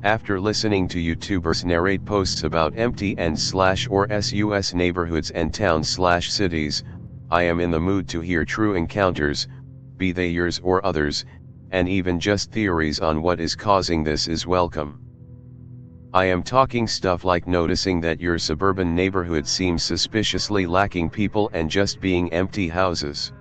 After listening to YouTubers narrate posts about empty and/or sus neighborhoods and towns/cities, I am in the mood to hear true encounters, be they yours or others, and even just theories on what is causing this is welcome. I am talking stuff like noticing that your suburban neighborhood seems suspiciously lacking people and just being empty houses.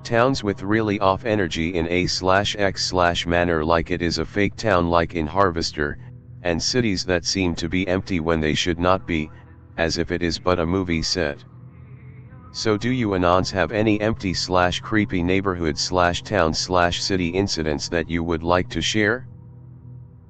Towns with really off energy in a/x/ manner like it is a fake town like in Harvester, and cities that seem to be empty when they should not be, as if it is but a movie set. So do you Anons have any empty/creepy neighborhood/town/city incidents that you would like to share?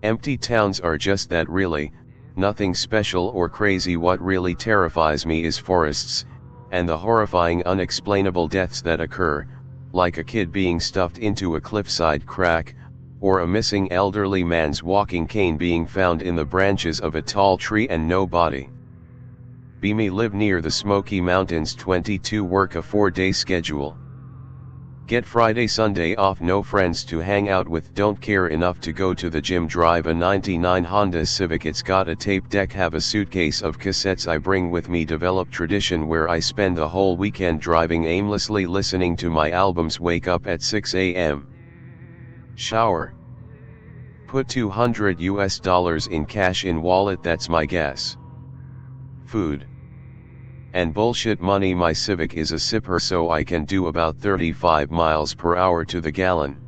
Empty towns are just that really, nothing special or crazy. What really terrifies me is forests, and the horrifying unexplainable deaths that occur, like a kid being stuffed into a cliffside crack, or a missing elderly man's walking cane being found in the branches of a tall tree and no body. Be me live near the Smoky Mountains 22 work a 4-day schedule. Get Friday Sunday off, no friends to hang out with, don't care enough to go to the gym, drive a 99 Honda Civic, it's got a tape deck, have a suitcase of cassettes I bring with me, develop tradition where I spend the whole weekend driving aimlessly listening to my albums, wake up at 6 a.m. Shower. Put $200 in cash in wallet, that's my guess. Food. And bullshit money. My Civic is a sipper, so I can do about 35 miles per hour to the gallon.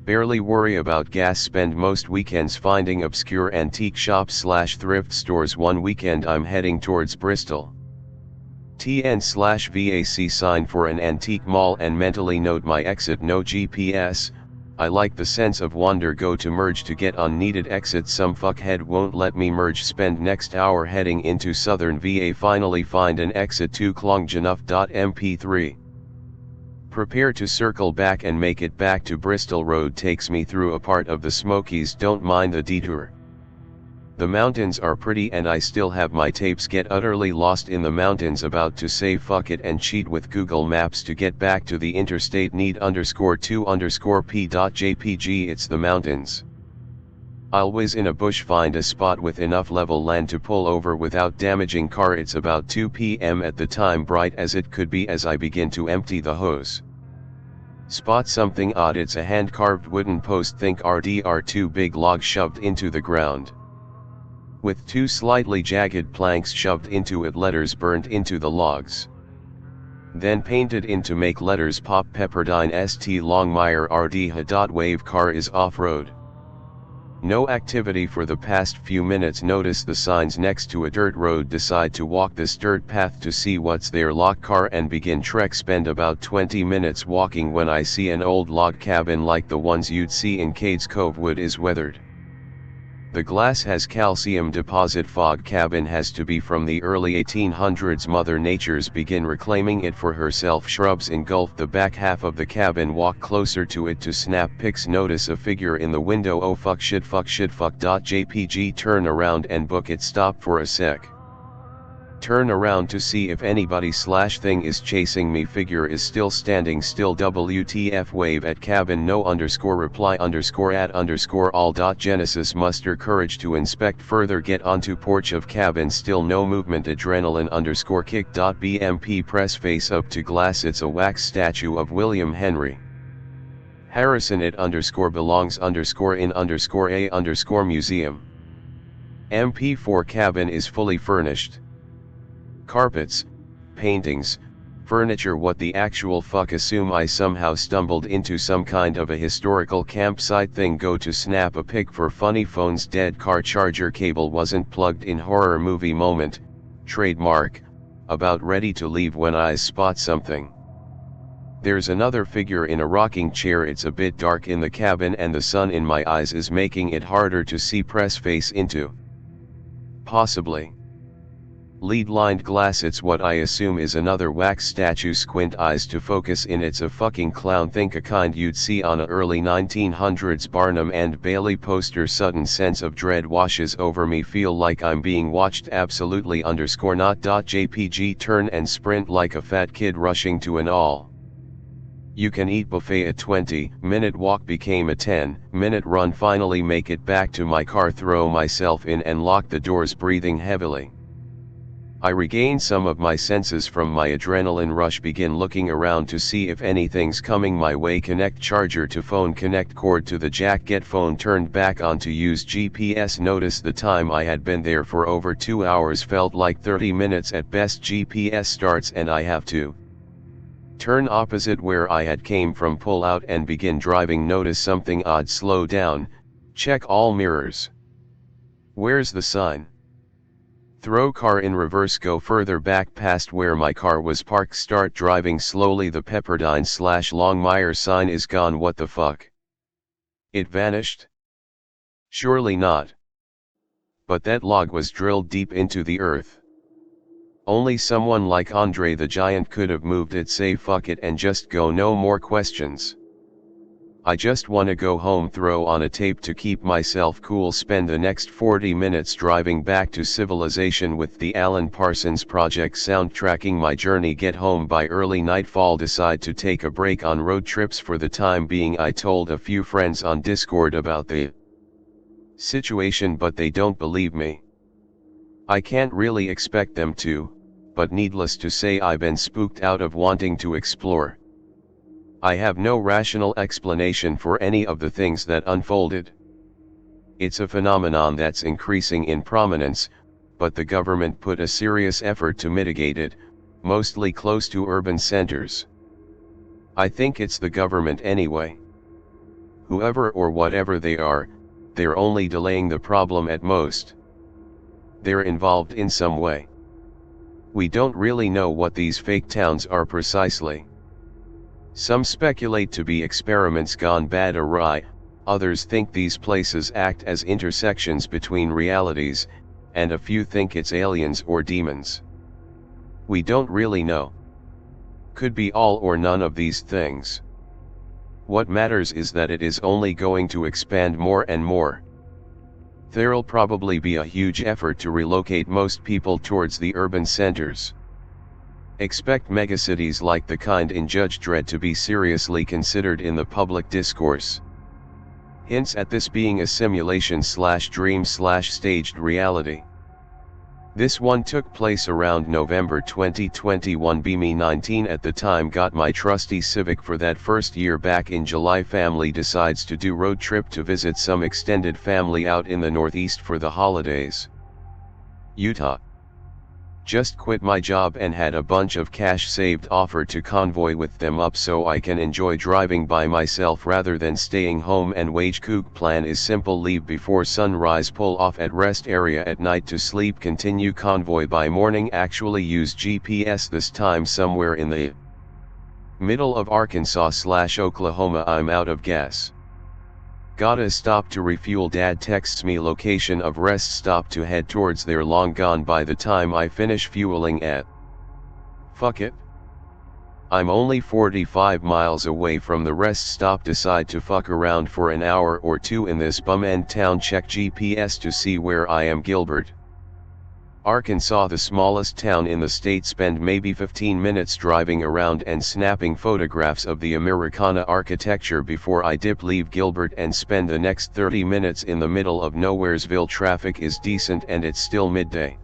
Barely worry about gas, spend most weekends finding obscure antique shops/thrift stores. One weekend I'm heading towards Bristol. TN/VAC sign for an antique mall and mentally note my exit, no GPS. I like the sense of wonder, go to merge to get on needed exit, some fuckhead won't let me merge, spend next hour heading into southern VA, finally find an exit to Clongenough.mp3. Prepare to circle back and make it back to Bristol. Road takes me through a part of the Smokies, don't mind the detour. The mountains are pretty and I still have my tapes, get utterly lost in the mountains, about to say fuck it and cheat with Google Maps to get back to the interstate, need _2_p.jpg, it's the mountains. I'll whiz in a bush, find a spot with enough level land to pull over without damaging car. It's about 2 p.m. at the time, bright as it could be as I begin to empty the hose. Spot something odd, it's a hand-carved wooden post, think RDR2 big log shoved into the ground. With 2 slightly jagged planks shoved into it, letters burned into the logs. Then painted in to make letters pop, Pepperdine St. Longmire RD. Wave car is off-road. No activity for the past few minutes, notice the signs next to a dirt road, decide to walk this dirt path to see what's there, lock car and begin trek, spend about 20 minutes walking when I see an old log cabin like the ones you'd see in Cades Cove. Wood is weathered. The glass has calcium deposit, fog cabin has to be from the early 1800s, Mother Nature's begin reclaiming it for herself, shrubs engulf the back half of the cabin, walk closer to it to snap pics, notice a figure in the window, oh fuck shit fuck.jpg, turn around and book it, stop for a sec. Turn around to see if anybody/thing is chasing me, figure is still standing still, WTF, wave at cabin, no _reply _at _all.genesis, muster courage to inspect further, get onto porch of cabin, still no movement, adrenaline _kick.bmp, press face up to glass, it's a wax statue of William Henry Harrison, it belongs in a museum. MP4 cabin is fully furnished. Carpets, paintings, furniture, what the actual fuck, assume I somehow stumbled into some kind of a historical campsite thing, go to snap a pic for funny, phone's dead, car charger cable wasn't plugged in, horror movie moment, trademark, about ready to leave when I spot something. There's another figure in a rocking chair, it's a bit dark in the cabin and the sun in my eyes is making it harder to see, press face into. Possibly. Lead-lined glass, it's what I assume is another wax statue, squint eyes to focus in, it's a fucking clown, think a kind you'd see on a early 1900s Barnum and Bailey poster, sudden sense of dread washes over me, feel like I'm being watched, absolutely _not.jpg, turn and sprint like a fat kid rushing to an all. You can eat buffet. A 20-minute walk became a 10-minute run. Finally make it back to my car, throw myself in and lock the doors, breathing heavily. I regain some of my senses from my adrenaline rush, begin looking around to see if anything's coming my way. Connect charger to phone, connect cord to the jack, get phone turned back on to use GPS. Notice the time I had been there for over 2 hours felt like 30 minutes at best. GPS starts and I have to turn opposite where I had came from, pull out and begin driving. Notice something odd, slow down, check all mirrors. Where's the sign? Throw car in reverse, go further back past where my car was parked, start driving slowly. The Pepperdine/Longmire sign is gone. What the fuck? It vanished? Surely not. But that log was drilled deep into the earth. Only someone like Andre the Giant could have moved it. Say fuck it and just go, no more questions. I just wanna go home, throw on a tape to keep myself cool, spend the next 40 minutes driving back to civilization with the Alan Parsons Project soundtracking my journey, get home by early nightfall, decide to take a break on road trips for the time being. I told a few friends on Discord about the situation but they don't believe me. I can't really expect them to, but needless to say I've been spooked out of wanting to explore. I have no rational explanation for any of the things that unfolded. It's a phenomenon that's increasing in prominence, but the government put a serious effort to mitigate it, mostly close to urban centers. I think it's the government anyway. Whoever or whatever they are, they're only delaying the problem at most. They're involved in some way. We don't really know what these fake towns are precisely. Some speculate to be experiments gone bad awry, others think these places act as intersections between realities, and a few think it's aliens or demons. We don't really know. Could be all or none of these things. What matters is that it is only going to expand more and more. There'll probably be a huge effort to relocate most people towards the urban centers. Expect megacities like the kind in Judge Dredd to be seriously considered in the public discourse. Hints at this being a simulation/dream/staged reality. This one took place around November 2021. Be me 19 at the time, got my trusty Civic for that first year. Back in July, family decides to do road trip to visit some extended family out in the Northeast for the holidays. Utah. Just quit my job and had a bunch of cash saved, offered to convoy with them up so I can enjoy driving by myself rather than staying home and wage kook. Plan is simple: leave before sunrise, pull off at rest area at night to sleep, continue convoy by morning. Actually use GPS this time somewhere in the middle of Arkansas/Oklahoma. I'm out of gas. Gotta stop to refuel. Dad texts me location of rest stop to head towards there. Long gone by the time I finish fueling at. Fuck it. I'm only 45 miles away from the rest stop. Decide to fuck around for an hour or two in this bum end town. Check GPS to see where I am. Gilbert, Arkansas, the smallest town in the state. Spend maybe 15 minutes driving around and snapping photographs of the Americana architecture before I dip. Leave Gilbert and spend the next 30 minutes in the middle of nowheresville. Traffic is decent and it's still midday.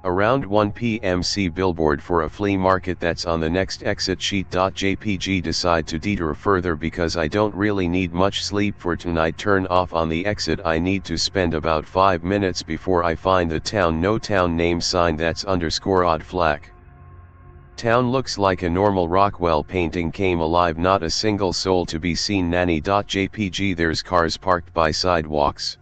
Around 1 p.m. see billboard for a flea market that's on the next exit. Sheet.jpg. Decide to detour further because I don't really need much sleep for tonight. Turn off on the exit. I need to spend about 5 minutes before I find the town. No town name sign. That's _odd flack. Town looks like a normal Rockwell painting came alive. Not a single soul to be seen. Nanny.jpg. There's cars parked by sidewalks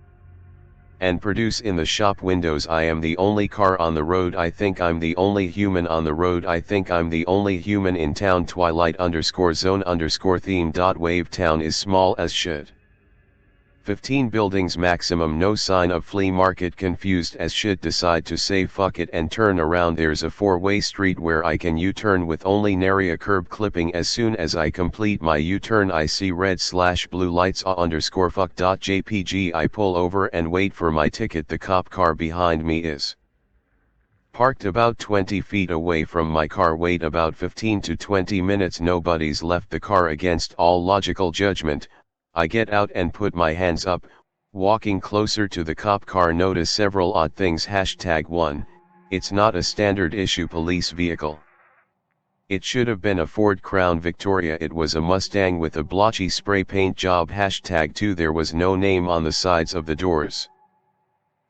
and produce in the shop windows. I am the only car on the road. I think I'm the only human on the road. I think I'm the only human in town. Twilight_zone_theme. Wave town is small as shit. 15 buildings maximum. No sign of flea market. Confused as shit. Decide to say fuck it and turn around. There's a 4-way street where I can U-turn with only nary a curb clipping. As soon as I complete my U-turn I see red/blue lights. _fuck.jpg. I pull over and wait for my ticket. The cop car behind me is Parked about 20 feet away from my car, wait about 15 to 20 minutes, nobody's left the car. Against all logical judgment, I get out and put my hands up, walking closer to the cop car, notice several odd things. #1, it's not a standard issue police vehicle. It should have been a Ford Crown Victoria, it was a Mustang with a blotchy spray paint job. #2, there was no name on the sides of the doors.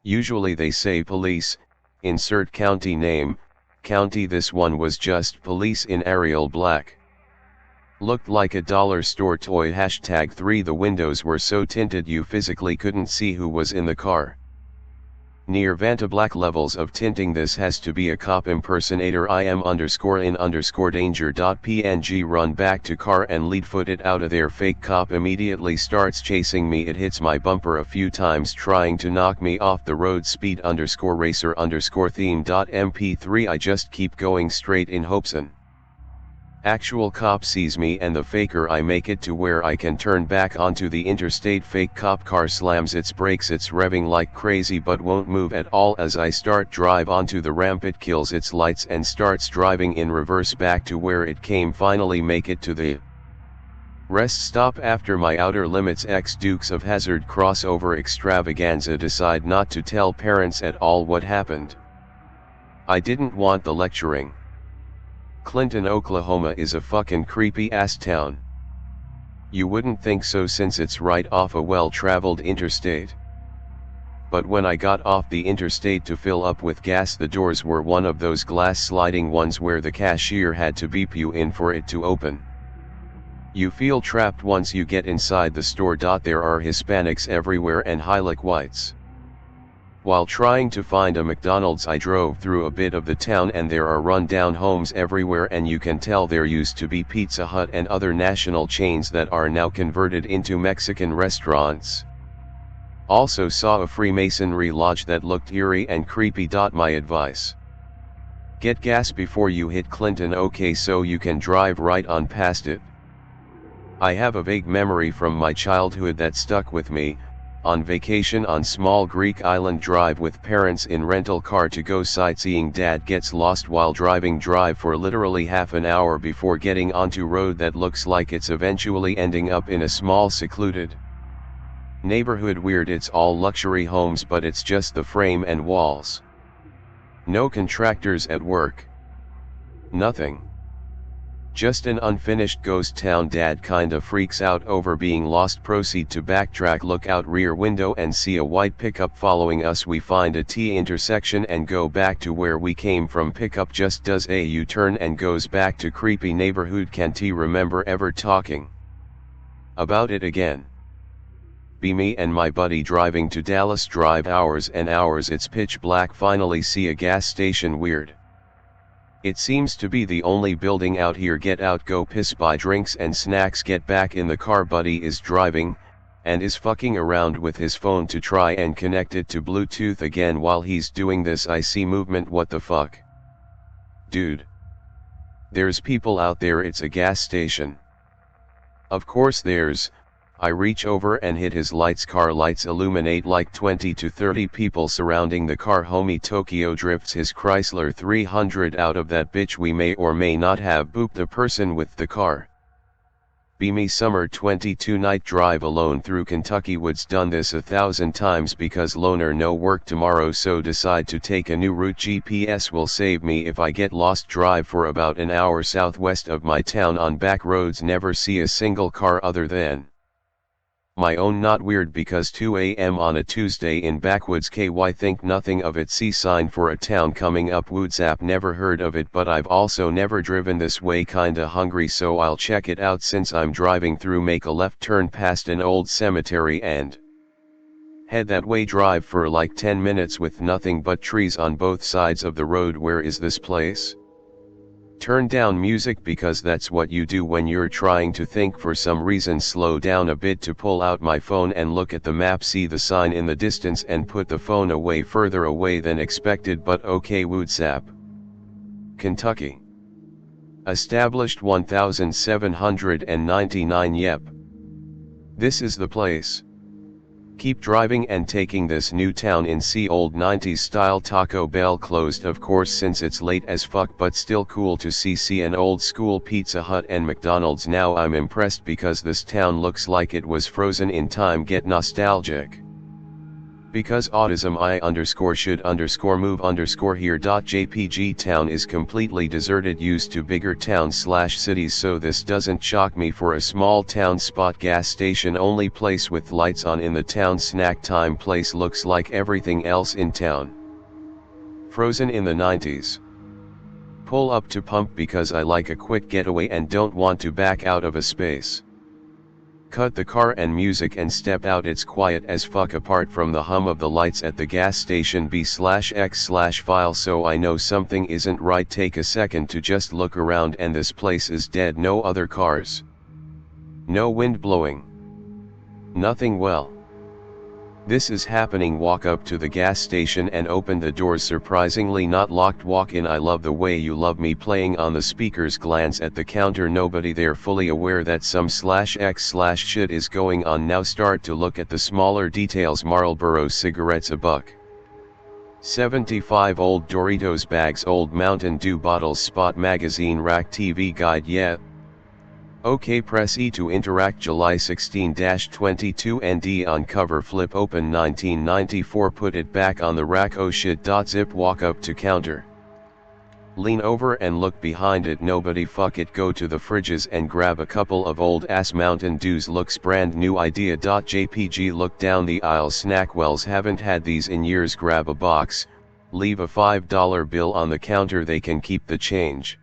Usually they say police, insert county name, county. This one was just police in Arial black. Looked like a dollar store toy. #3, the windows were so tinted you physically couldn't see who was in the car. Near Vanta black levels of tinting. This has to be a cop impersonator. IM_in_danger.png. Run back to car and lead foot it out of there. Fake cop immediately starts chasing me. It hits my bumper a few times trying to knock me off the road. Speed_racer_theme.mp3. I just keep going straight in hopes an actual cop sees me and the faker. I make it to where I can turn back onto the interstate. Fake cop car slams its brakes. It's revving like crazy but won't move at all. As I start drive onto the ramp, it kills its lights and starts driving in reverse back to where it came. Finally make it to the rest stop after my Outer Limits X Dukes of Hazzard crossover extravaganza. Decide not to tell parents at all what happened. I didn't want the lecturing. Clinton, Oklahoma is a fucking creepy ass town. You wouldn't think so since it's right off a well-traveled interstate. But when I got off the interstate to fill up with gas, the doors were one of those glass sliding ones where the cashier had to beep you in for it to open. You feel trapped once you get inside the store. There are Hispanics everywhere and Hilak whites. While trying to find a McDonald's, I drove through a bit of the town and there are run-down homes everywhere, and you can tell there used to be Pizza Hut and other national chains that are now converted into Mexican restaurants. Also saw a Freemasonry lodge that looked eerie and creepy. My advice: get gas before you hit Clinton, okay, so you can drive right on past it. I have a vague memory from my childhood that stuck with me. On vacation on small Greek island, drive with parents in rental car to go sightseeing. Dad gets lost while driving, drive for literally half an hour before getting onto road that looks like it's eventually ending up in a small secluded neighborhood. Weird, it's all luxury homes but it's just the frame and walls. No contractors at work. Nothing. Just an unfinished ghost town. Dad kinda freaks out over being lost. Proceed to backtrack, look out rear window and see a white pickup following us. We find a T intersection and go back to where we came from. Pickup just does a U-turn and goes back to creepy neighborhood. Can't remember ever talking about it again. Be me and my buddy driving to Dallas, drive hours and hours. It's pitch black, finally see a gas station. Weird. It seems to be the only building out here. Get out, go piss, buy drinks and snacks, get back in the car. Buddy is driving, and is fucking around with his phone to try and connect it to Bluetooth again. While he's doing this, I see movement. What the fuck? Dude. There's people out there, it's a gas station. Of course there's. I reach over and hit his lights. Car lights illuminate like 20 to 30 people surrounding the car. Homie Tokyo drifts his Chrysler 300 out of that bitch. We may or may not have booped the person with the car. Be me, summer 22, night drive alone through Kentucky woods. Done this 1,000 times because loner, no work tomorrow, so decide to take a new route. GPS will save me if I get lost. Drive for about an hour southwest of my town on back roads. Never see a single car other than my own. Not weird because 2 a.m. on a Tuesday in backwoods KY. Think nothing of it. See sign for a town coming up. WhatsApp, never heard of it, but I've also never driven this way. Kinda hungry, so I'll check it out since I'm driving through. Make a left turn past an old cemetery and head that way. Drive for like 10 minutes with nothing but trees on both sides of the road. Where is this place? Turn down music because that's what you do when you're trying to think. For some reason slow down a bit to pull out my phone and look at the map, see the sign in the distance and put the phone away, further away than expected, but okay. WhatsApp. Kentucky. Established 1799. Yep. This is the place. Keep driving and taking this new town in see old 90s style. Taco Bell closed of course since it's late as fuck, but still cool to see an old school Pizza Hut and McDonald's. Now I'm impressed because this town looks like it was frozen in time. Get nostalgic. Because autism I_should_move_ here. JPG town is completely deserted, used to bigger towns/cities, so this doesn't shock me for a small town spot. Gas station only place with lights on in the town. Snack time place looks like everything else in town. Frozen in the 90s. Pull up to pump because I like a quick getaway and don't want to back out of a space. Cut the car and music and step out. It's quiet as fuck apart from the hum of the lights at the gas station. B/X/file, so I know something isn't right. Take a second to just look around and this place is dead. No other cars. No wind blowing. Nothing. Well, this is happening. Walk up to the gas station and open the doors. Surprisingly not locked. Walk in. I love the way you love me playing on the speakers. Glance at the counter. Nobody there. Fully aware that some/X/shit is going on now. Start to look at the smaller details. Marlboro cigarettes $1.75. Old Doritos bags. Old Mountain Dew bottles. Spot magazine rack. TV guide. Yeah. OK, press E to interact. July 16-22 ND on cover. Flip open 1994. Put it back on the rack. Oh shit. Zip. Walk up to counter. Lean over and look behind it. Nobody. Fuck it. Go to the fridges and grab a couple of old ass Mountain Dews. Looks brand new. Idea. JPG. Look down the aisle. Snackwells. Haven't had these in years. Grab a box. Leave a $5 bill on the counter. They can keep the change.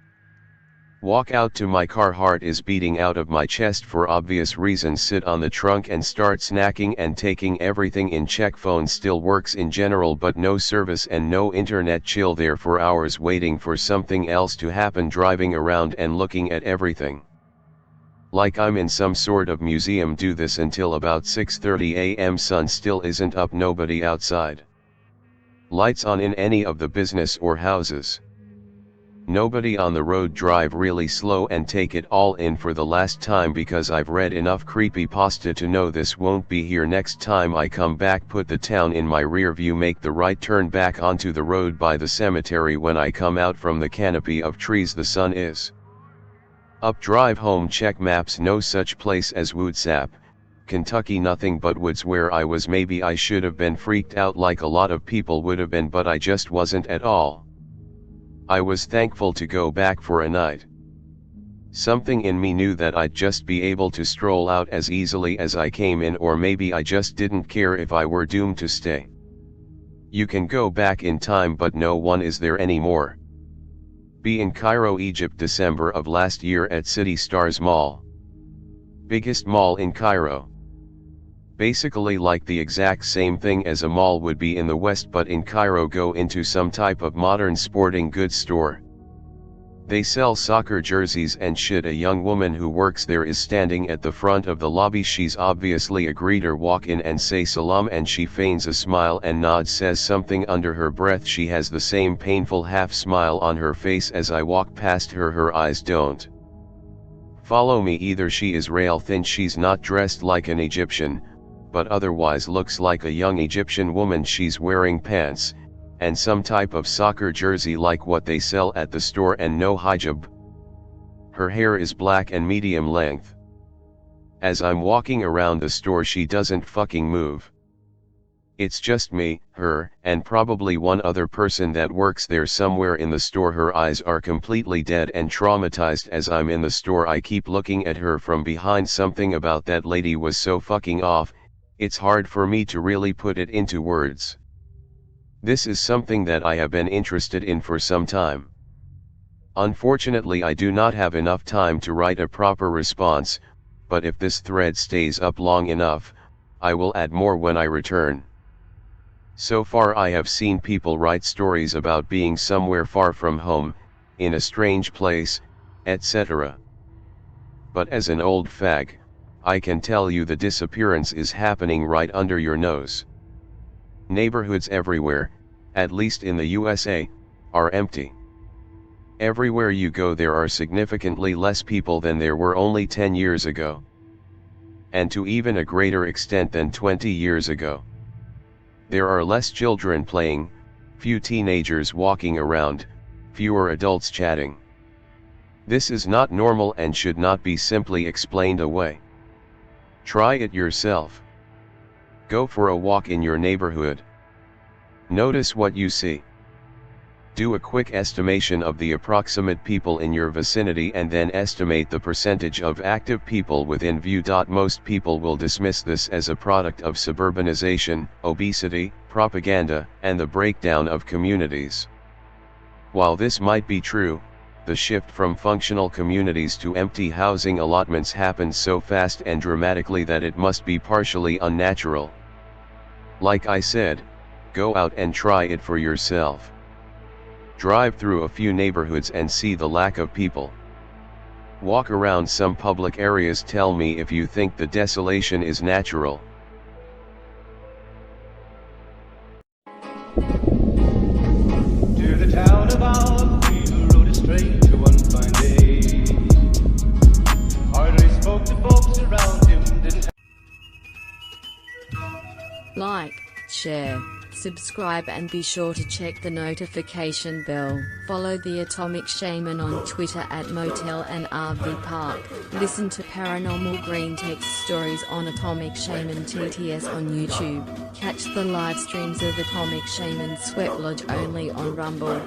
Walk out to my car. Heart is beating out of my chest for obvious reasons. Sit on the trunk and start snacking and taking everything in check. Phone still works in general but no service and no internet. Chill there for hours waiting for something else to happen. Driving around and looking at everything like I'm in some sort of museum. Do this until about 6:30 a.m. Sun still isn't up. Nobody outside. Lights on in any of the business or houses. Nobody on the road. Drive really slow and take it all in for the last time because I've read enough creepypasta to know this won't be here next time I come back. Put the town in my rear view. Make the right turn back onto the road by the cemetery. When I come out from the canopy of trees, the sun is up. Drive home. Check maps. No such place as Woodsap, Kentucky. Nothing but woods where I was. Maybe I should have been freaked out like a lot of people would have been, but I just wasn't at all. I was thankful to go back for a night. Something in me knew that I'd just be able to stroll out as easily as I came in, or maybe I just didn't care if I were doomed to stay. You can go back in time, but no one is there anymore. Be in Cairo, Egypt. December of last year at City Stars Mall. Biggest mall in Cairo. Basically like the exact same thing as a mall would be in the West, but in Cairo. Go into some type of modern sporting goods store. They sell soccer jerseys and shit. A young woman who works there is standing at the front of the lobby. She's obviously a greeter. Walk in and say salam and she feigns a smile and nods, says something under her breath. She has the same painful half smile on her face as I walk past her. Her eyes don't follow me either. She is rail thin. She's not dressed like an Egyptian, but otherwise looks like a young Egyptian woman. She's wearing pants and some type of soccer jersey like what they sell at the store, and no hijab. Her hair is black and medium length. As I'm walking around the store, she doesn't fucking move. It's just me, her, and probably one other person that works there somewhere in the store. Her eyes are completely dead and traumatized. As I'm in the store, I keep looking at her from behind. Something about that lady was so fucking off. It's hard for me to really put it into words. This is something that I have been interested in for some time. Unfortunately, I do not have enough time to write a proper response, but if this thread stays up long enough, I will add more when I return. So far I have seen people write stories about being somewhere far from home, in a strange place, etc. But as an old fag, I can tell you the disappearance is happening right under your nose. Neighborhoods everywhere, at least in the USA, are empty. Everywhere you go there are significantly less people than there were only 10 years ago. and to even a greater extent than 20 years ago. There are less children playing, few teenagers walking around, fewer adults chatting. This is not normal and should not be simply explained away. Try it yourself. Go for a walk in your neighborhood. Notice what you see. Do a quick estimation of the approximate people in your vicinity and then estimate the percentage of active people within view. Most people will dismiss this as a product of suburbanization, obesity, propaganda, and the breakdown of communities. While this might be true, the shift from functional communities to empty housing allotments happens so fast and dramatically that it must be partially unnatural. Like I said, go out and try it for yourself. Drive through a few neighborhoods and see the lack of people. Walk around some public areas. Tell me if you think the desolation is natural. To the town of our we rode a straight to one fine day. Hardly spoke to folks around him, didn't Like, share, subscribe and be sure to check the notification bell. Follow the Atomic Shaman on Twitter at Motel and RV Park. Listen to Paranormal Greentext stories on Atomic Shaman TTS on YouTube. Catch the live streams of Atomic Shaman Sweat Lodge only on Rumble.